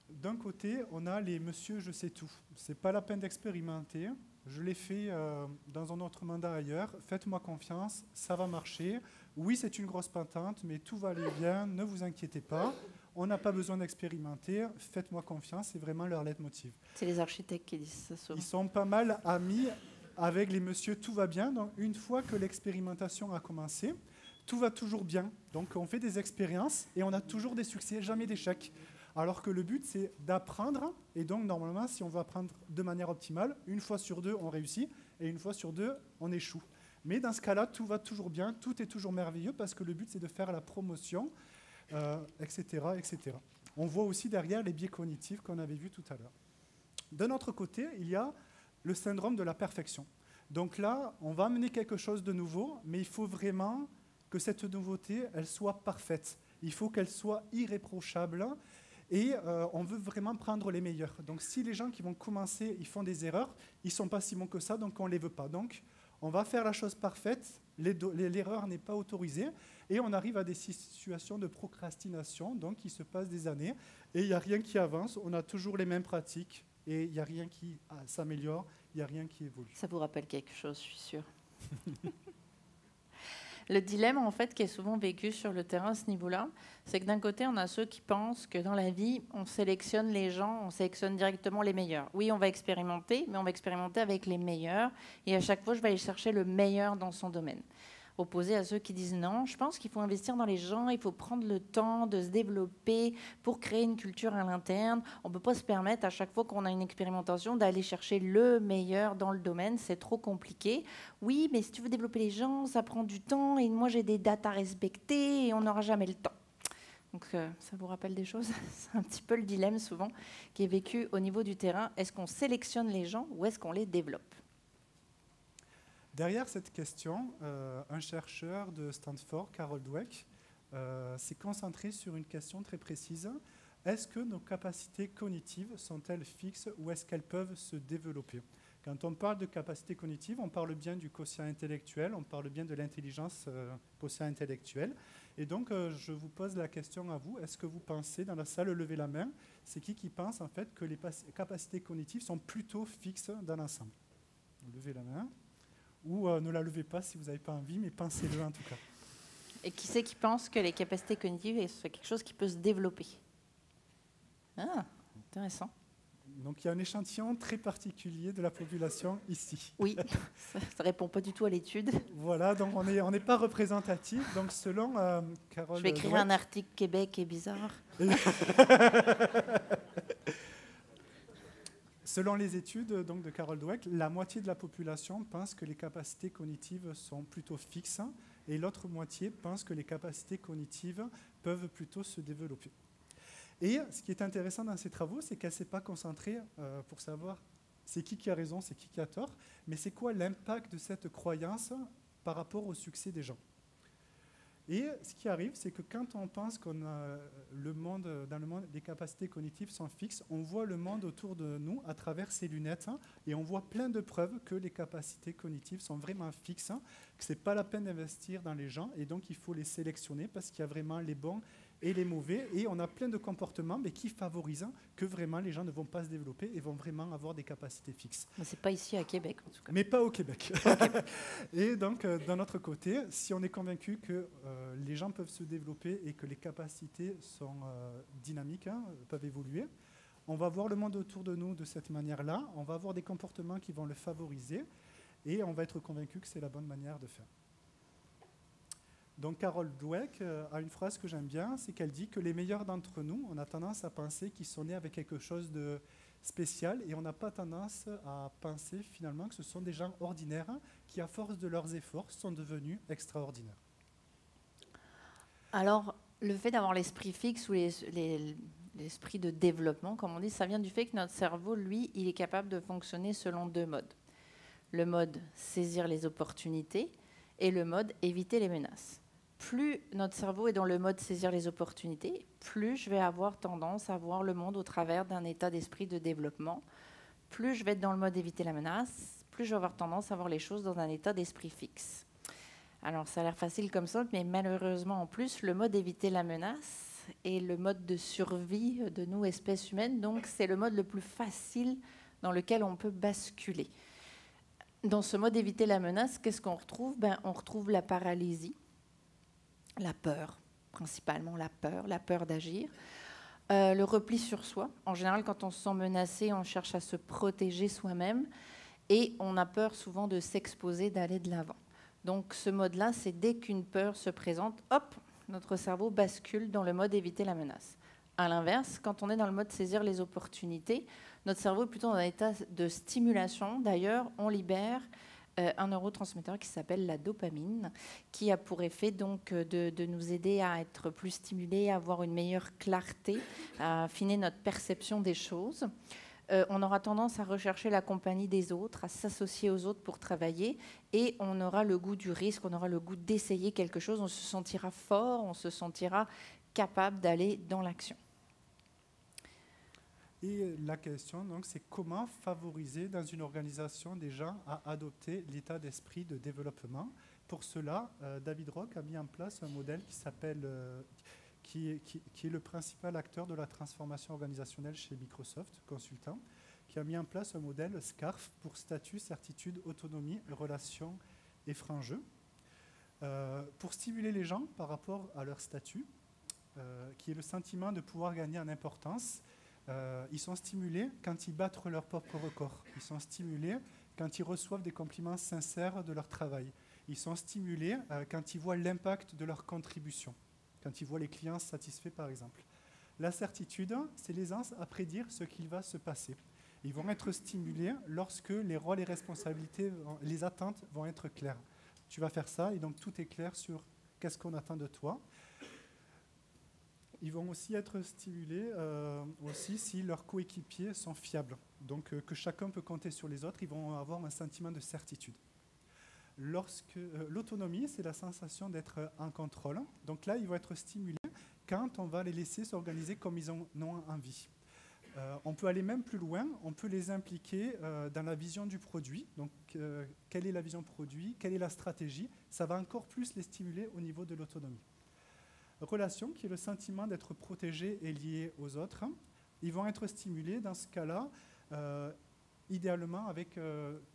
D'un côté, on a les « monsieur, je sais tout ». Ce n'est pas la peine d'expérimenter. Je l'ai fait dans un autre mandat ailleurs. Faites-moi confiance, ça va marcher. Oui, c'est une grosse patente, mais tout va aller bien, ne vous inquiétez pas. On n'a pas besoin d'expérimenter, faites-moi confiance, c'est vraiment leur leitmotiv. C'est les architectes qui disent ça souvent. Ils sont pas mal amis avec les monsieur, tout va bien. Donc, une fois que l'expérimentation a commencé, tout va toujours bien. Donc, on fait des expériences et on a toujours des succès, jamais d'échecs. Alors que le but, c'est d'apprendre. Et donc, normalement, si on veut apprendre de manière optimale, une fois sur deux, on réussit. Et une fois sur deux, on échoue. Mais dans ce cas-là, tout va toujours bien. Tout est toujours merveilleux parce que le but, c'est de faire la promotion, etc., etc. On voit aussi derrière les biais cognitifs qu'on avait vus tout à l'heure. D'un autre côté, il y a le syndrome de la perfection. Donc là, on va amener quelque chose de nouveau, mais il faut vraiment que cette nouveauté, elle soit parfaite. Il faut qu'elle soit irréprochable. Et on veut vraiment prendre les meilleurs. Donc si les gens qui vont commencer, ils font des erreurs, ils ne sont pas si bons que ça, donc on ne les veut pas. Donc on va faire la chose parfaite, l'erreur n'est pas autorisée, et on arrive à des situations de procrastination, donc il se passe des années, et il n'y a rien qui avance, on a toujours les mêmes pratiques, et il n'y a rien qui s'améliore, il n'y a rien qui évolue. Ça vous rappelle quelque chose, je suis sûre. Le dilemme, en fait, qui est souvent vécu sur le terrain à ce niveau-là, c'est que d'un côté, on a ceux qui pensent que dans la vie, on sélectionne les gens, on sélectionne directement les meilleurs. Oui, on va expérimenter, mais on va expérimenter avec les meilleurs. Et à chaque fois, je vais aller chercher le meilleur dans son domaine. Opposé à ceux qui disent non, je pense qu'il faut investir dans les gens, il faut prendre le temps de se développer pour créer une culture à l'interne. On ne peut pas se permettre à chaque fois qu'on a une expérimentation d'aller chercher le meilleur dans le domaine, c'est trop compliqué. Oui, mais si tu veux développer les gens, ça prend du temps et moi j'ai des dates à respecter et on n'aura jamais le temps. Donc ça vous rappelle des choses? C'est un petit peu le dilemme souvent qui est vécu au niveau du terrain. Est-ce qu'on sélectionne les gens ou est-ce qu'on les développe? Derrière cette question, un chercheur de Stanford, Carol Dweck, s'est concentré sur une question très précise. Est-ce que nos capacités cognitives sont-elles fixes ou est-ce qu'elles peuvent se développer? Quand on parle de capacités cognitives, on parle bien du quotient intellectuel, on parle bien de l'intelligence quotient intellectuel. Et donc, je vous pose la question à vous. Est-ce que vous pensez, dans la salle, levez la main, c'est qui pense en fait que les capacités cognitives sont plutôt fixes dans l'ensemble? Levez la main. Ou ne la levez pas si vous n'avez pas envie, mais pensez-le en tout cas. Et qui c'est qui pense que les capacités cognitives, c'est quelque chose qui peut se développer? Ah, intéressant. Donc il y a un échantillon très particulier de la population ici. Oui, ça ne répond pas du tout à l'étude. Voilà, donc on n'est pas représentatif. Donc selon Carole Je vais écrire Dweck, un article Québec est bizarre. selon les études donc, de Carole Dweck, la moitié de la population pense que les capacités cognitives sont plutôt fixes et l'autre moitié pense que les capacités cognitives peuvent plutôt se développer. Et ce qui est intéressant dans ces travaux, c'est qu'elle ne s'est pas concentrée pour savoir c'est qui a raison, c'est qui a tort, mais c'est quoi l'impact de cette croyance par rapport au succès des gens. Et ce qui arrive, c'est que quand on pense qu'on a dans le monde, les capacités cognitives sont fixes, on voit le monde autour de nous à travers ces lunettes et on voit plein de preuves que les capacités cognitives sont vraiment fixes, que ce n'est pas la peine d'investir dans les gens et donc il faut les sélectionner parce qu'il y a vraiment les bons et les mauvais. Et on a plein de comportements mais qui favorisent que vraiment les gens ne vont pas se développer et vont vraiment avoir des capacités fixes. Mais ce n'est pas ici à Québec, en tout cas. Mais pas au Québec. Et donc, d'un autre côté, si on est convaincu que les gens peuvent se développer et que les capacités sont dynamiques, peuvent évoluer, on va voir le monde autour de nous de cette manière-là, on va avoir des comportements qui vont le favoriser et on va être convaincu que c'est la bonne manière de faire. Donc Carole Dweck a une phrase que j'aime bien, c'est qu'elle dit que les meilleurs d'entre nous, on a tendance à penser qu'ils sont nés avec quelque chose de spécial et on n'a pas tendance à penser finalement que ce sont des gens ordinaires qui, à force de leurs efforts, sont devenus extraordinaires. Alors, le fait d'avoir l'esprit fixe ou l'esprit de développement, comme on dit, ça vient du fait que notre cerveau, lui, il est capable de fonctionner selon deux modes. Le mode saisir les opportunités et le mode éviter les menaces. Plus notre cerveau est dans le mode saisir les opportunités, plus je vais avoir tendance à voir le monde au travers d'un état d'esprit de développement. Plus je vais être dans le mode éviter la menace, plus je vais avoir tendance à voir les choses dans un état d'esprit fixe. Alors ça a l'air facile comme ça, mais malheureusement en plus, le mode éviter la menace est le mode de survie de nous, espèces humaines, donc c'est le mode le plus facile dans lequel on peut basculer. Dans ce mode éviter la menace, qu'est-ce qu'on retrouve? On retrouve la paralysie, la peur, principalement la peur d'agir, le repli sur soi. En général, quand on se sent menacé, on cherche à se protéger soi-même et on a peur souvent de s'exposer, d'aller de l'avant. Donc ce mode-là, c'est dès qu'une peur se présente, hop, notre cerveau bascule dans le mode éviter la menace. À l'inverse, quand on est dans le mode saisir les opportunités, notre cerveau est plutôt dans un état de stimulation. D'ailleurs, on libère un neurotransmetteur qui s'appelle la dopamine, qui a pour effet donc de nous aider à être plus stimulés, à avoir une meilleure clarté, à affiner notre perception des choses. On aura tendance à rechercher la compagnie des autres, à s'associer aux autres pour travailler, et on aura le goût du risque, on aura le goût d'essayer quelque chose, on se sentira fort, on se sentira capable d'aller dans l'action. Et la question, donc, c'est comment favoriser dans une organisation des gens à adopter l'état d'esprit de développement. Pour cela, David Rock a mis en place un modèle qui s'appelle, qui est le principal acteur de la transformation organisationnelle chez Microsoft, consultant, qui a mis en place un modèle SCARF pour statut, certitude, autonomie, relations et francs-jeux, pour stimuler les gens par rapport à leur statut, qui est le sentiment de pouvoir gagner en importance. Ils sont stimulés quand ils battent leur propre record. Ils sont stimulés quand ils reçoivent des compliments sincères de leur travail. Ils sont stimulés quand ils voient l'impact de leur contribution, quand ils voient les clients satisfaits, par exemple. La certitude, c'est l'aisance à prédire ce qu'il va se passer. Ils vont être stimulés lorsque les rôles et responsabilités, les attentes vont être claires. Tu vas faire ça, et donc tout est clair sur qu'est-ce qu'on attend de toi. Ils vont aussi être stimulés aussi si leurs coéquipiers sont fiables. Donc que chacun peut compter sur les autres, ils vont avoir un sentiment de certitude. L'autonomie, c'est la sensation d'être en contrôle. Donc là, ils vont être stimulés quand on va les laisser s'organiser comme ils en ont envie. On peut aller même plus loin, on peut les impliquer dans la vision du produit. Donc quelle est la vision produit, quelle est la stratégie? Ça va encore plus les stimuler au niveau de l'autonomie. Relation, qui est le sentiment d'être protégé et lié aux autres. Ils vont être stimulés dans ce cas-là, idéalement avec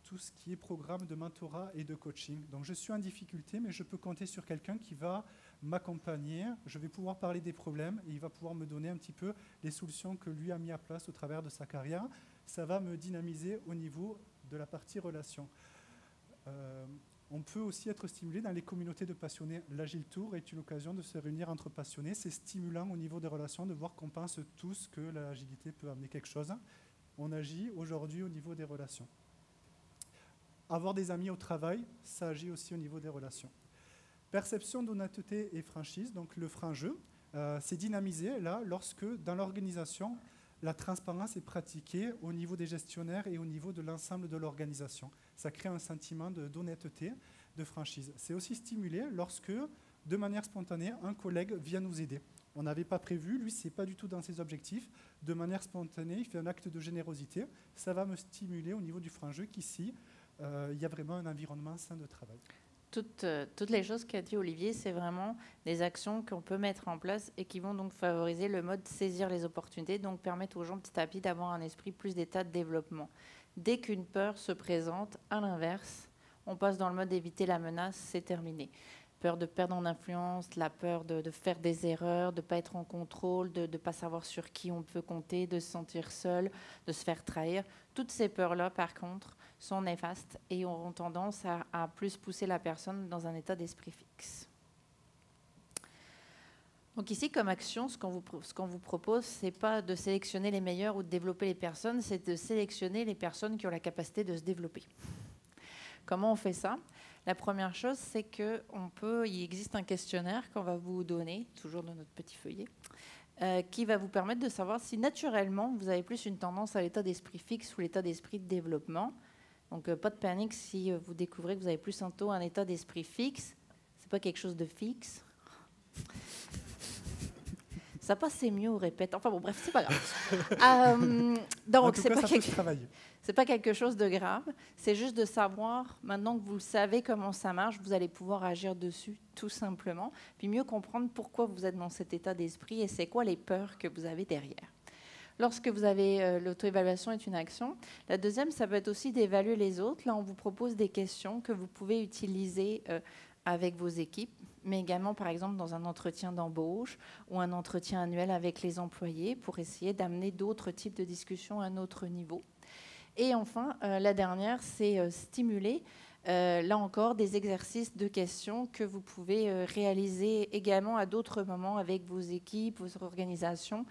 tout ce qui est programme de mentorat et de coaching. Donc je suis en difficulté, mais je peux compter sur quelqu'un qui va m'accompagner, je vais pouvoir parler des problèmes et il va pouvoir me donner un petit peu les solutions que lui a mis à place au travers de sa carrière. Ça va me dynamiser au niveau de la partie relation. On peut aussi être stimulé dans les communautés de passionnés. L'Agile Tour est une occasion de se réunir entre passionnés. C'est stimulant au niveau des relations de voir qu'on pense tous que l'agilité peut amener quelque chose. On agit aujourd'hui au niveau des relations. Avoir des amis au travail, ça agit aussi au niveau des relations. Perception d'honnêteté et franchise, donc le franc-jeu, c'est dynamisé là lorsque dans l'organisation, la transparence est pratiquée au niveau des gestionnaires et au niveau de l'ensemble de l'organisation. Ça crée un sentiment d'honnêteté, de franchise. C'est aussi stimulé lorsque, de manière spontanée, un collègue vient nous aider. On n'avait pas prévu, lui, ce n'est pas du tout dans ses objectifs. De manière spontanée, il fait un acte de générosité. Ça va me stimuler au niveau du franc-jeu qu'ici, il y a vraiment un environnement sain de travail. Toutes les choses qu'a dit Olivier, c'est vraiment des actions qu'on peut mettre en place et qui vont donc favoriser le mode saisir les opportunités, donc permettre aux gens petit à petit d'avoir un esprit plus d'état de développement. Dès qu'une peur se présente, à l'inverse, on passe dans le mode éviter la menace, c'est terminé. Peur de perdre en influence, la peur de faire des erreurs, de ne pas être en contrôle, de ne pas savoir sur qui on peut compter, de se sentir seul, de se faire trahir. Toutes ces peurs-là, par contre, sont néfastes et auront tendance à plus pousser la personne dans un état d'esprit fixe. Donc ici, comme action, ce qu'on vous propose, ce n'est pas de sélectionner les meilleurs ou de développer les personnes, c'est de sélectionner les personnes qui ont la capacité de se développer. Comment on fait ça ? La première chose, c'est qu'il existe un questionnaire qu'on va vous donner, toujours dans notre petit feuillet, qui va vous permettre de savoir si naturellement vous avez plus une tendance à l'état d'esprit fixe ou l'état d'esprit de développement. Donc pas de panique si vous découvrez que vous avez plus un état d'esprit fixe. C'est pas quelque chose de fixe. Ça passait mieux au répète. Enfin bon, bref, c'est pas grave. Donc c'est pas quelque chose de grave. C'est juste de savoir, maintenant que vous le savez comment ça marche, vous allez pouvoir agir dessus tout simplement. Puis mieux comprendre pourquoi vous êtes dans cet état d'esprit et c'est quoi les peurs que vous avez derrière. Lorsque vous avez l'auto-évaluation est une action. La deuxième, ça peut être aussi d'évaluer les autres. Là, on vous propose des questions que vous pouvez utiliser avec vos équipes, mais également, par exemple, dans un entretien d'embauche ou un entretien annuel avec les employés pour essayer d'amener d'autres types de discussions à un autre niveau. Et enfin, la dernière, c'est stimuler, là encore, des exercices de questions que vous pouvez réaliser également à d'autres moments avec vos équipes, vos organisations,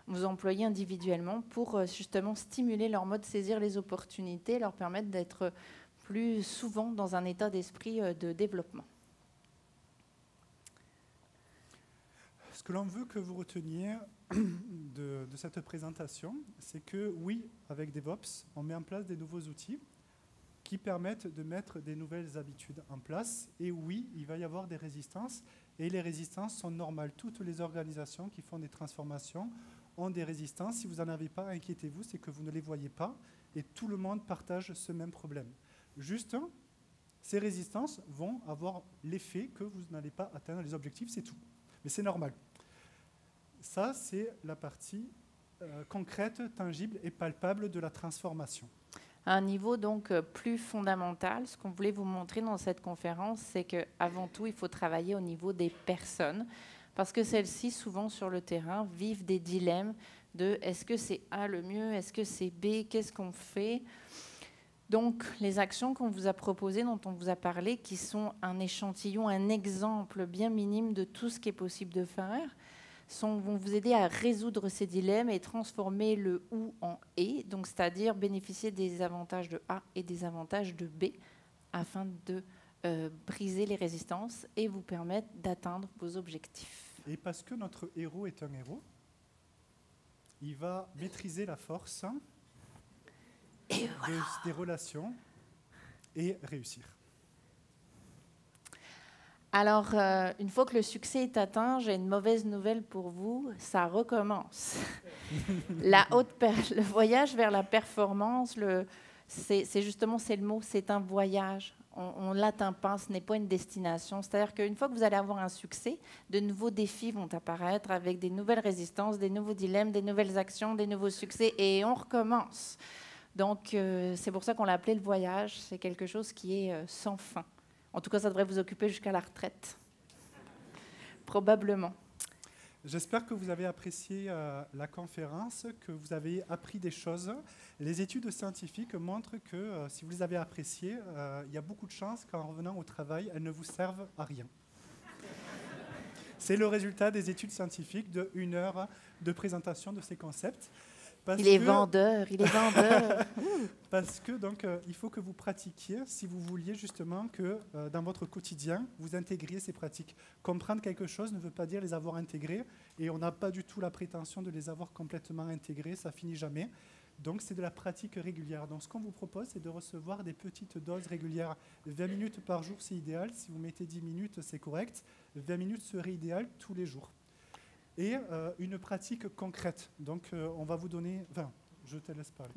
vos employés individuellement pour justement stimuler leur mode saisir les opportunités, leur permettre d'être plus souvent dans un état d'esprit de développement. Ce que l'on veut que vous reteniez de cette présentation, c'est que oui, avec DevOps, on met en place des nouveaux outils qui permettent de mettre des nouvelles habitudes en place. Et oui, il va y avoir des résistances. Et les résistances sont normales. Toutes les organisations qui font des transformations ont des résistances. Si vous n'en avez pas, inquiétez-vous, c'est que vous ne les voyez pas. Et tout le monde partage ce même problème. Juste, ces résistances vont avoir l'effet que vous n'allez pas atteindre les objectifs, c'est tout. Mais c'est normal. Ça, c'est la partie concrète, tangible et palpable de la transformation. À un niveau donc plus fondamental, ce qu'on voulait vous montrer dans cette conférence, c'est qu'avant tout, il faut travailler au niveau des personnes, parce que celles-ci, souvent sur le terrain, vivent des dilemmes de est-ce que c'est A le mieux, est-ce que c'est B, qu'est-ce qu'on fait ? Donc, les actions qu'on vous a proposées, dont on vous a parlé, qui sont un échantillon, un exemple bien minime de tout ce qui est possible de faire, vont vous aider à résoudre ces dilemmes et transformer le « ou » en « et », donc c'est-à-dire bénéficier des avantages de A et des avantages de B, afin de briser les résistances et vous permettre d'atteindre vos objectifs. Et parce que notre héros est un héros, il va maîtriser la force des relations et réussir. Alors, une fois que le succès est atteint, j'ai une mauvaise nouvelle pour vous, ça recommence. Le voyage vers la performance, c'est justement le mot, c'est un voyage. On ne l'atteint pas, ce n'est pas une destination. C'est-à-dire qu'une fois que vous allez avoir un succès, de nouveaux défis vont apparaître avec des nouvelles résistances, des nouveaux dilemmes, des nouvelles actions, des nouveaux succès, et on recommence. Donc, c'est pour ça qu'on l'a appelé le voyage. C'est quelque chose qui est sans fin. En tout cas, ça devrait vous occuper jusqu'à la retraite. probablement. J'espère que vous avez apprécié la conférence, que vous avez appris des choses. Les études scientifiques montrent que si vous les avez appréciées, il y a beaucoup de chances qu'en revenant au travail, elles ne vous servent à rien. C'est le résultat des études scientifiques de 1 heure de présentation de ces concepts. Il est vendeur. Parce que donc, il faut que vous pratiquiez si vous vouliez justement que dans votre quotidien, vous intégriez ces pratiques. Comprendre quelque chose ne veut pas dire les avoir intégrées et on n'a pas du tout la prétention de les avoir complètement intégrées, ça finit jamais. Donc c'est de la pratique régulière. Donc ce qu'on vous propose, c'est de recevoir des petites doses régulières. 20 minutes par jour, c'est idéal. Si vous mettez 10 minutes, c'est correct. 20 minutes serait idéal tous les jours. Et une pratique concrète. Donc, on va vous donner... Enfin, je te laisse parler.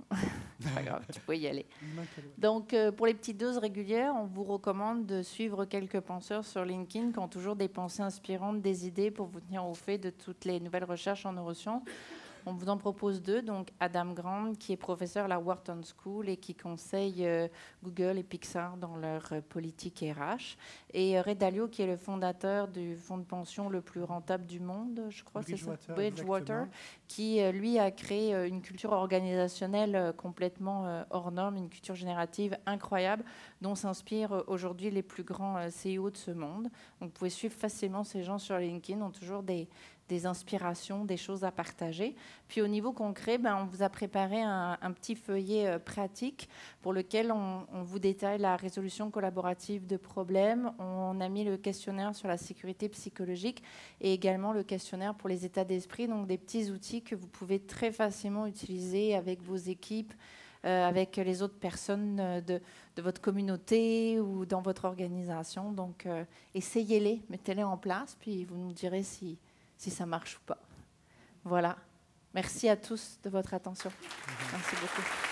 C'est pas grave, tu peux y aller. Donc, pour les petites doses régulières, on vous recommande de suivre quelques penseurs sur LinkedIn qui ont toujours des pensées inspirantes, des idées pour vous tenir au fait de toutes les nouvelles recherches en neurosciences. On vous en propose 2, donc Adam Grant, qui est professeur à la Wharton School et qui conseille Google et Pixar dans leur politique RH, et Ray Dalio, qui est le fondateur du fonds de pension le plus rentable du monde, je crois, c'est ça, Bridgewater, qui, lui, a créé une culture organisationnelle complètement hors norme, une culture générative incroyable, dont s'inspirent aujourd'hui les plus grands CEO de ce monde. Donc, vous pouvez suivre facilement ces gens sur LinkedIn, ont toujours des inspirations, des choses à partager. Puis au niveau concret, on vous a préparé un petit feuillet pratique pour lequel on vous détaille la résolution collaborative de problèmes. On a mis le questionnaire sur la sécurité psychologique et également le questionnaire pour les états d'esprit, donc des petits outils que vous pouvez très facilement utiliser avec vos équipes, avec les autres personnes de votre communauté ou dans votre organisation. Donc essayez-les, mettez-les en place, puis vous nous direz si ça marche ou pas. Voilà. Merci à tous de votre attention. Merci beaucoup.